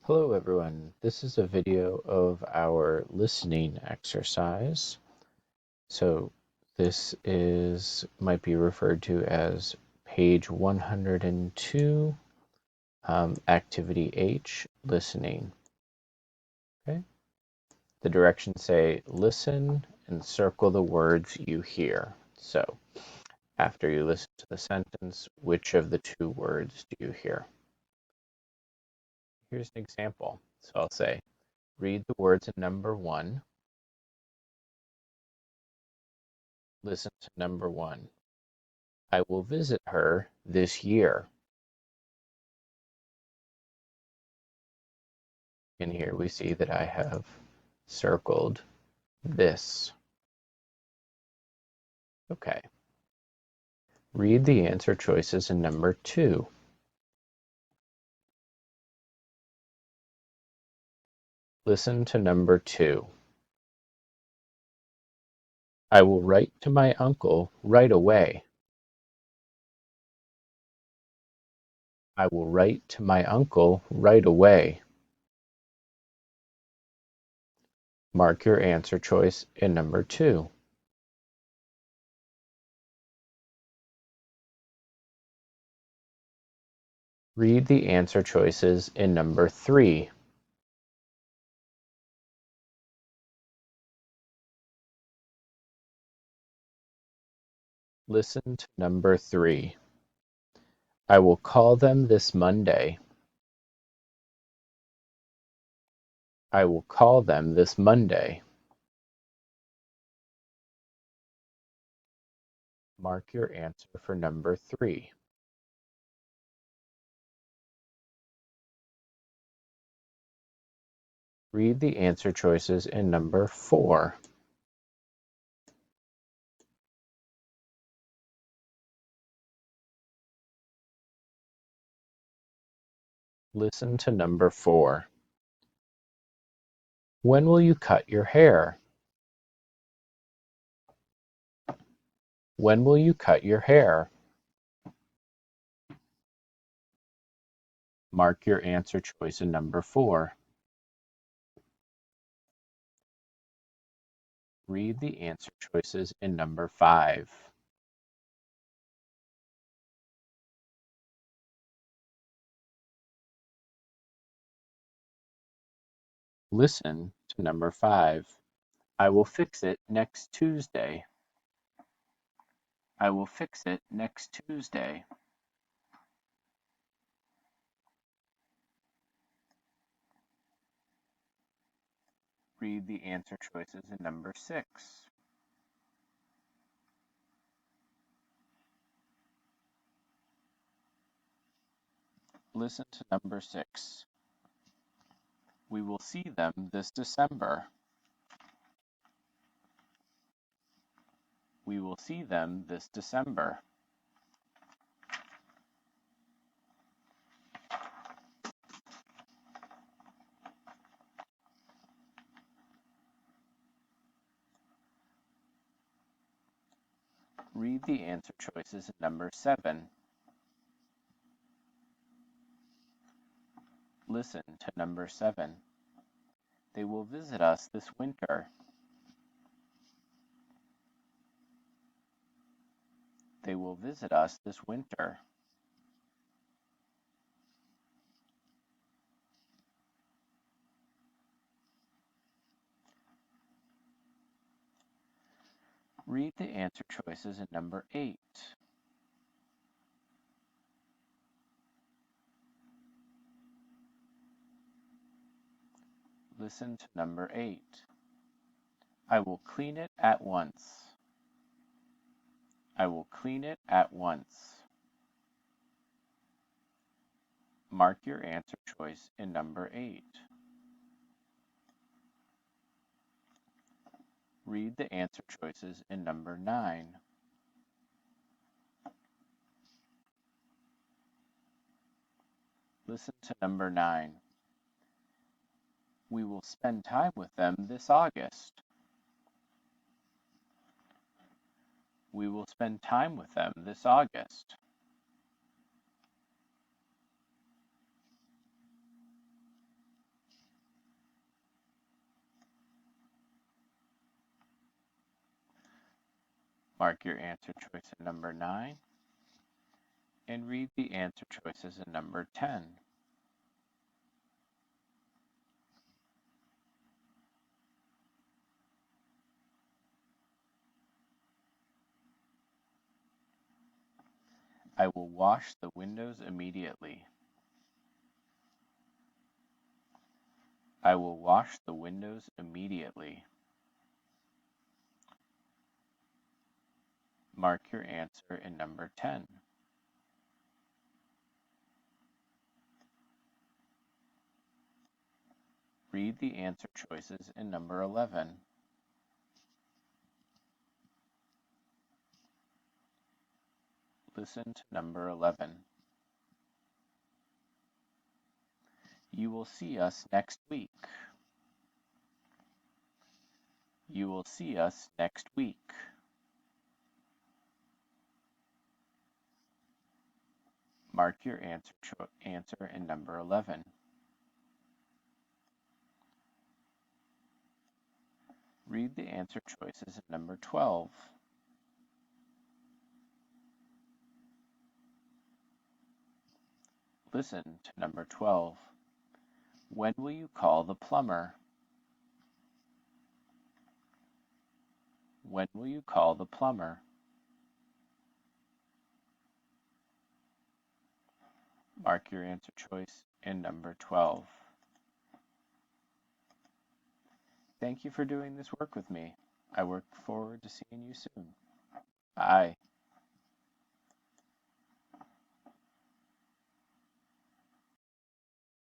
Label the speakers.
Speaker 1: Hello everyone, this is a video of our listening exercise. So this might be referred to as page 102, activity H, listening. Okay. The directions say listen and circle the words you hear. So after you listen to the sentence, which of the two words do you hear? Here's an example. So I'll say, read the words in number 1. Listen to number 1. I will visit her this year. And here we see that I have circled this. Okay. Read the answer choices in number 2. Listen to number 2. I will write to my uncle right away. I will write to my uncle right away. Mark your answer choice in number 2. Read the answer choices in number 3. Listen to number 3. I will call them this Monday. I will call them this Monday. Mark your answer for number 3. Read the answer choices in number 4. Listen to number 4. When will you cut your hair? When will you cut your hair? Mark your answer choice in number 4. Read the answer choices in number 5. Listen to number 5. I will fix it next Tuesday. I will fix it next Tuesday. Read the answer choices in number 6. Listen to number 6. We will see them this December. We will see them this December. Read the answer choices in number 7. Listen to number 7. They will visit us this winter. They will visit us this winter. Read the answer choices in number 8. Listen to number 8. I will clean it at once. I will clean it at once. Mark your answer choice in number 8. Read the answer choices in number 9. Listen to number 9. We will spend time with them this August. We will spend time with them this August. Mark your answer choice in number 9 and read the answer choices in number 10. I will wash the windows immediately. I will wash the windows immediately. Mark your answer in number 10. Read the answer choices in number 11. Listen to number 11. You will see us next week. You will see us next week. Mark your answer in number 11. Read the answer choices in number 12. Listen to number 12. When will you call the plumber? When will you call the plumber? Mark your answer choice in number 12. Thank you for doing this work with me. I look forward to seeing you soon. Bye.